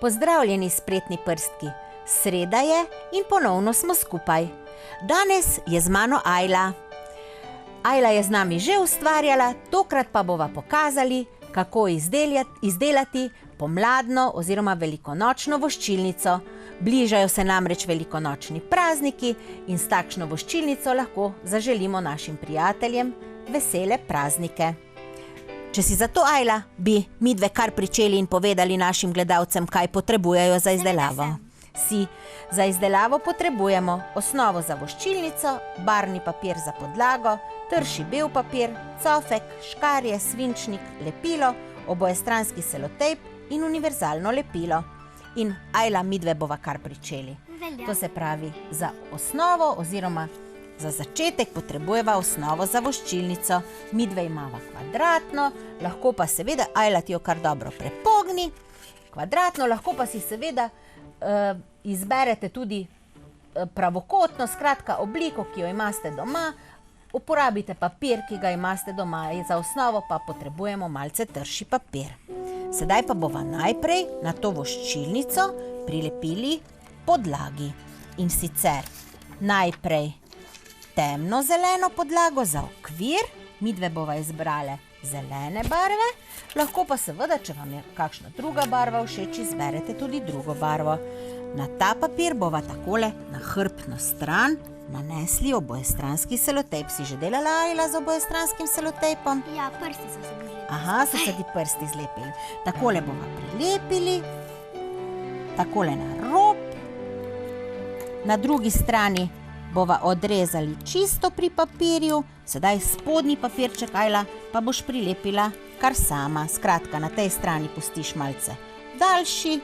Pozdravljeni, spretni prstki. Sreda je in ponovno smo skupaj. Danes je z mano Ajla. Ajla je z nami že ustvarjala, tokrat pa bova pokazali, kako izdelati pomladno oziroma velikonočno voščilnico. Bližajo se namreč velikonočni prazniki in s takšno voščilnico lahko zaželimo našim prijateljem vesele praznike. Če si zato, Ajla, bi midve kar pričeli in povedali našim gledalcem, kaj potrebujejo za izdelavo. Si, za izdelavo potrebujemo osnovo za voščilnico, barvni papir za podlago, trši bel papir, cofek, škarje, svinčnik, lepilo, obojestranski selotejp in univerzalno lepilo. In Ajla, midve bova kar pričeli. To se pravi, za osnovo oziroma za začetek potrebujeva osnovo za voščilnico. Midve imava kvadratno, lahko pa seveda, Ajla ti jo kar dobro prepogni, kvadratno, lahko pa si seveda izberete tudi pravokotno, skratka obliko, ki jo imate doma, uporabite papir, ki ga imate doma, za osnovo pa potrebujemo malce trši papir. Sedaj pa bova najprej na to voščilnico prilepili podlagi. In sicer najprej temno zeleno podlago za okvir, midve bova izbrale zelene barve, lahko pa seveda, če vam je kakšna druga barva všeč, izberete tudi drugo barvo. Na ta papir bova takole na hrbtno stran nanesli obojestranski selotejp. Si že delala, Ajla, z obojestranskim selotejpom? Ja, prsti so se mi zlepili. Aha, so se ti prsti zlepili. Takole bova prilepili, takole na rob, na drugi strani bova odrezali čisto pri papirju, sedaj spodnji papirček, Ajla, pa boš prilepila kar sama. Skratka, na tej strani pustiš malce daljši,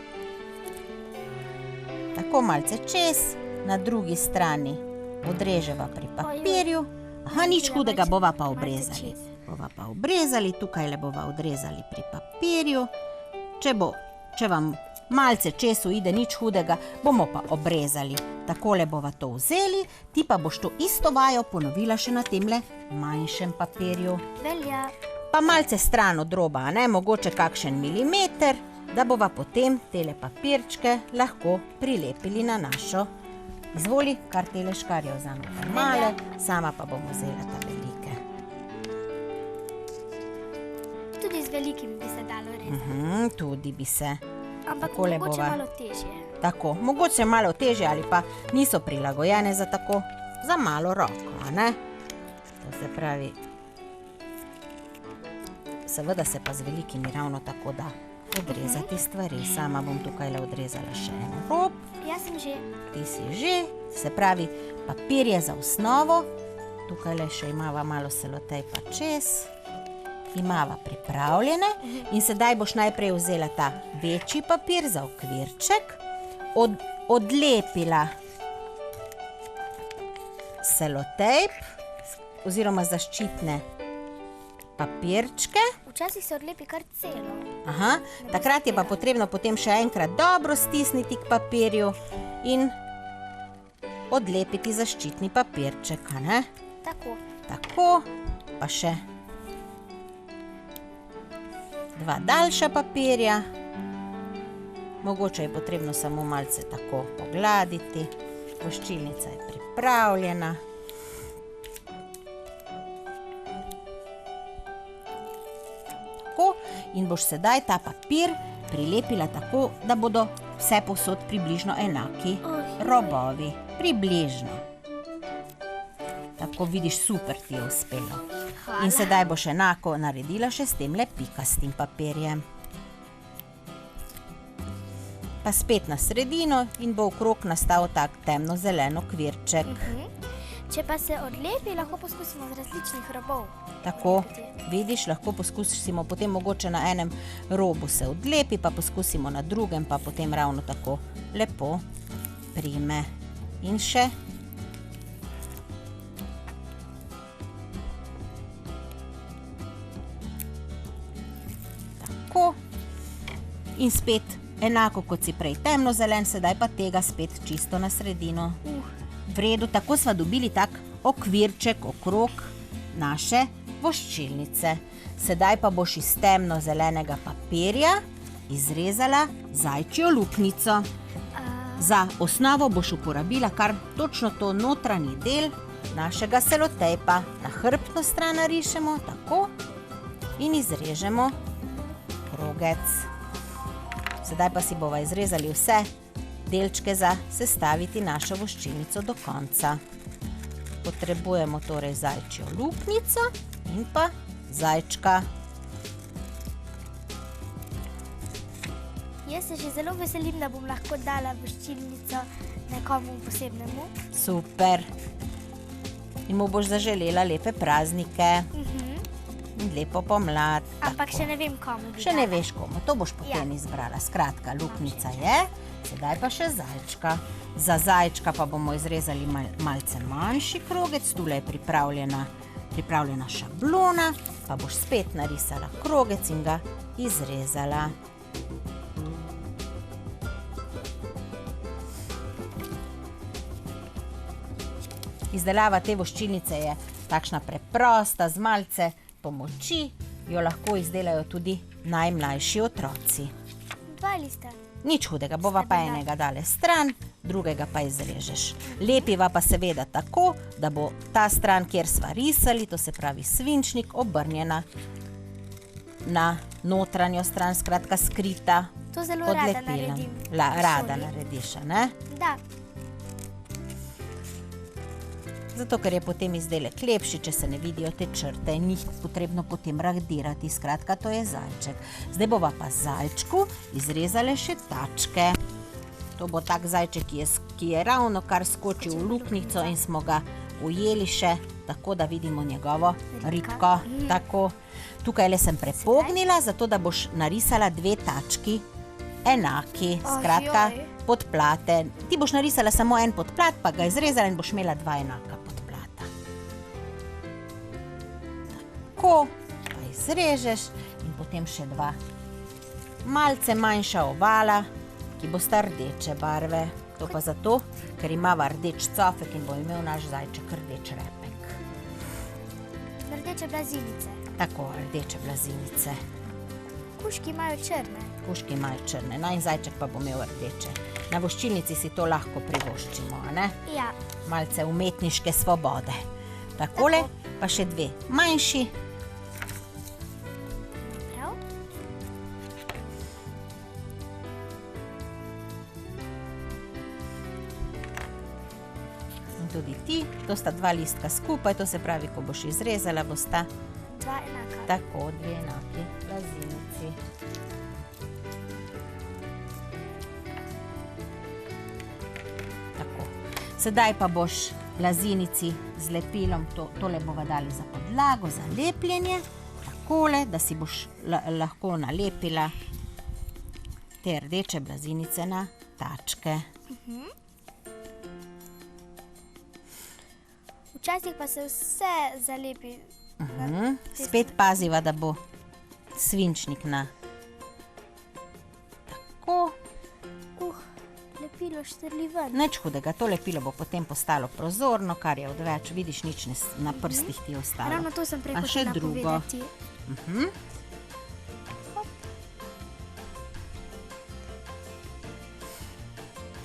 tako malce čez, na drugi strani odreževa pri papirju. Aha, nič hudega, bova pa obrezali. Bova pa obrezali, tukaj le bova odrezali pri papirju. Če vam malce čez uide, nič hudega, bomo pa obrezali. Takole bova to vzeli, ti pa boš to isto vajo ponovila še na temle manjšem papirju. Velja. Pa malce stran od roba, ne, mogoče kakšen milimeter, da bova potem tele papirčke lahko prilepili na našo. Izvoli, kar tele škarje vzamete male, sama pa bom vzela ta velike. Tudi z velikim bi se dalo rezati. Tudi bi se. Ampak Takole mogoče bova. malo težje. Tako, mogoče malo težje ali pa niso prilagojene za tako, za malo roko, a ne? To se pravi, seveda se pa z velikimi ravno tako da odrezati stvari. Sama bom tukaj le odrezala še en rob. Jaz sem že. Ti si že, se pravi, papir je za osnovo, tukaj le še imava malo selotejpa čez, imava pripravljene in sedaj boš najprej vzela ta večji papir za okvirček, odlepila selotejp oziroma zaščitne papirčke. Včasih se odlepi kar celo. Aha, takrat je pa potrebno potem še enkrat dobro stisniti k papirju in odlepiti zaščitni papirček, a ne? Tako. Tako, pa še dva daljša papirja. Mogoče je potrebno samo malce tako pogladiti. Voščilnica je pripravljena. Tako, in boš sedaj ta papir prilepila tako, da bodo vse povsod približno enaki robovi. Približno. Tako vidiš, super ti je uspelo. In sedaj boš enako naredila še s temle pikastim papirjem. Pa spet na sredino in bo okrog nastal tak temno-zeleno okvirček. Če pa se odlepi, lahko poskusimo z različnih robov. Tako, vidiš, lahko poskusimo potem mogoče na enem robu se odlepi, pa poskusimo na drugem, pa potem ravno tako lepo prime. In še. Tako. In spet enako kot si prej temno-zelen, sedaj pa tega spet čisto na sredino. V redu, tako sva dobili tak okvirček okrog naše voščilnice. Sedaj pa boš iz temno-zelenega papirja izrezala zajčjo luknjico. Za osnovo boš uporabila kar točno to notranji del našega selotejpa. Na hrbtno stran narišemo, tako, in izrežemo krogec. Sedaj pa si bova izrezali vse delčke za sestaviti našo voščilnico do konca. Potrebujemo torej zajčjo luknjico in pa zajčka. Jaz se že zelo veselim, da bom lahko dala voščilnico nekomu posebnemu. Super. In mu boš zaželela lepe praznike in lepo pomlad. Ampak še ne vem, komu bi Še ne dala. veš komu, to boš potem izbrala. Skratka, luknjica je, sedaj pa še zajčka. Za zajčka pa bomo izrezali malce manjši krogec, tule je pripravljena šablona, pa boš spet narisala krogec in ga izrezala. Izdelava te voščilnice je takšna preprosta, z malce pomoči, jo lahko izdelajo tudi najmlajši otroci. 2 lista. Nič hudega, bova pa enega dale stran, drugega pa izrežeš. Lepiva pa seveda tako, da bo ta stran, kjer sva risali, to se pravi svinčnik, obrnjena na notranjo stran, skratka skrita To zelo pod rada lepilom. naredim. Rada Soli. narediš, a ne? Da, Zato, ker je potem izdelek lepši, če se ne vidijo te črte, ni jih potrebno potem radirati. Skratka, to je zajček. Zdaj bova pa zajčku izrezale še tačke. To bo tak zajček, ki je ravno kar skočil v luknjico in smo ga ujeli še, tako da vidimo njegovo ribko. Tako. Tukaj le sem prepognila, zato da boš narisala 2 tački enaki. Skratka, Ojoj. podplate. Ti boš narisala samo en podplat, pa ga izrezala in boš imela 2 enaka podplata. Tako, pa izrežeš in potem še 2 malce manjša ovala, ki bosta rdeče barve. To pa zato, ker imava rdeč cofek in bo imel naš zajček rdeč repek. rdeče blazinice. Tako, rdeče blazinice. Kužki imajo črne. Kužki imajo črne, najin zajček pa bo imel rdeče. Na voščilnici si to lahko privoščimo, a ne? Ja, Malce umetniške svobode. Takole, pa še 2 manjši. prav. In tudi ti, to sta 2 listka skupaj, to se pravi, ko boš izrezala, bosta 2 enaka. tako 2 enaki blazinici. Tako. Sedaj pa boš blazinici z lepilom, tole bova dali za podlago, za lepljenje, takole, da si boš lahko nalepila te rdeče blazinice na tačke. Včasih pa se vse zalepi. Spet paziva, da bo svinčnik na tako. Lepilo štrli ven. Nič hudega, to lepilo bo potem postalo prozorno, kar je odveč, vidiš, nič na prstih ti ostalo. Ravno to sem prej A še hotela drugo? povedati.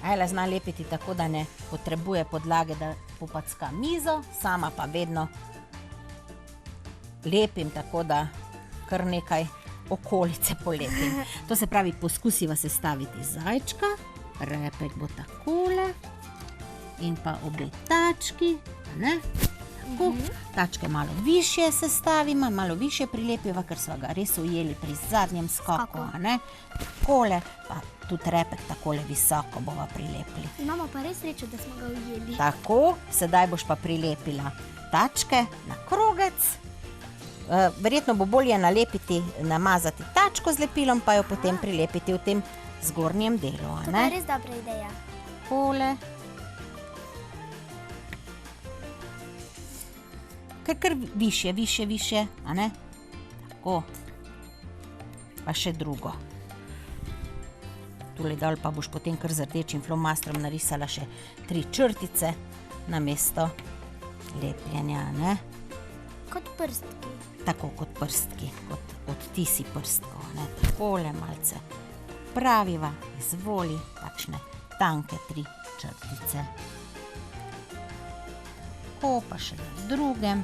Ajla zna lepiti tako, da ne potrebuje podlage, da popacka mizo, sama pa vedno lepim tako, da kar nekaj okolice polepim. To se pravi, poskusiva sestaviti zajčka, repek bo takole in pa obe tački, a ne? Tako, tačke malo višje sestavimo, malo višje prilepiva, ker sva ga res ujeli pri zadnjem skoku, a ne? Takole, pa tudi repek takole visoko bova prilepili. Imamo pa res srečo, da smo ga ujeli. Tako, sedaj boš pa prilepila tačke na krogec. Verjetno bo bolje nalepiti, namazati tačko z lepilom, pa jo potem prilepiti v tem zgornjem delu, a To ne? je res dobra ideja. Takole. Kar višje, a ne? Tako. Pa še drugo. Tule dol pa boš potem kar z rdečim flomastrom narisala še 3 črtice namesto lepljenja, ne? Kot prstki. Tako kot prstki, kot odtisi prstkov, ne? Takole malce popraviva, izvoli takšne tanke 3 črtice. Tako pa še na drugem.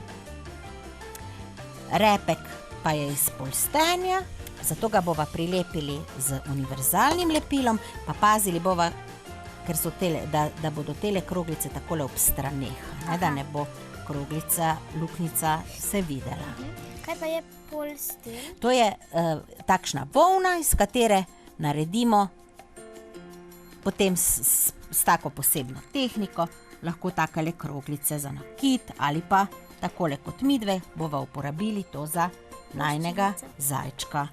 Repek pa je iz polstenja, zato ga bova prilepili z univerzalnim lepilom, pa pazili bova, ker so da bodo tele kroglice takole ob straneh, da ne bo kroglica, luknjica se videla. Kaj pa je polsten? To je takšna volna, iz katere naredimo potem s tako posebno tehniko, lahko takale kroglice za nakit ali pa takole kot midve bova uporabili to za najnega zajčka.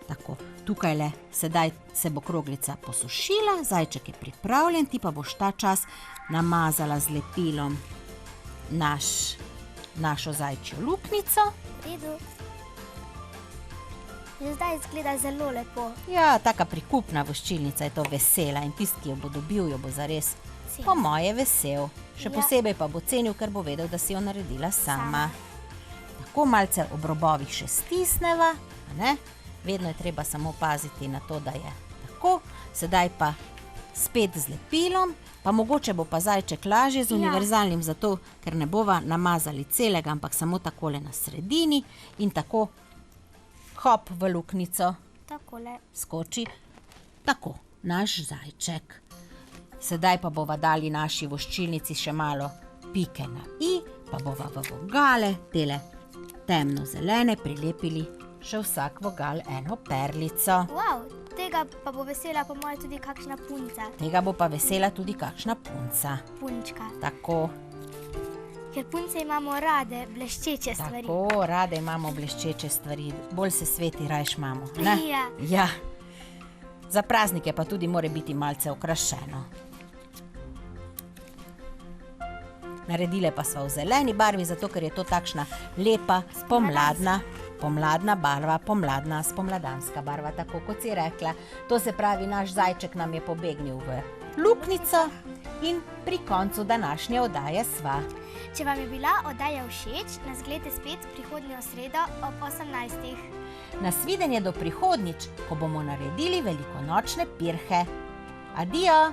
Tako, tukajle sedaj se bo kroglica posušila, zajček je pripravljen, ti pa boš ta čas namazala z lepilom našo zajčjo luknjico. V redu. Že zdaj izgleda zelo lepo. Ja, taka prikupna voščilnica je to vesela in tisti, ki jo bo dobil, jo bo zares po moje vesel. Še posebej pa bo cenil, ker bo vedel, da si jo naredila sama. Tako malce ob robovih še stisneva, ne? Vedno je treba samo paziti na to, da je tako. Sedaj pa spet z lepilom, pa mogoče bo pa zajček lažje z univerzalnim, zato ker ne bova namazali celega, ampak samo takole na sredini in tako hop v luknjico Takole. skoči. Tako, naš zajček. Sedaj pa bova dali naši voščilnici še malo pike na i, pa bova v vogale, tele temno-zelene, prilepili še vsak vogal eno perlico. Wow, tega pa bo vesela po moje tudi kakšna punca. Tega bo pa vesela tudi kakšna punca. Punčka. Tako, Ker punce imamo rade bleščeče stvari. tako, rade imamo bleščeče stvari, bolj se sveti, rajš imamo, ne? Ja. Ja. Za praznike pa tudi mora biti malce okrašeno. Naredile pa sva v zeleni barvi, zato ker je to takšna lepa pomladna barva, pomladna spomladanska barva, tako kot si rekla. To se pravi, naš zajček nam je pobegnil v luknjico in pri koncu današnje oddaje sva. Če vam je bila oddaja všeč, nas gledajte spet prihodnjo sredo ob 18. Nasvidenje do prihodnjič, ko bomo naredili velikonočne pirhe. Adijo!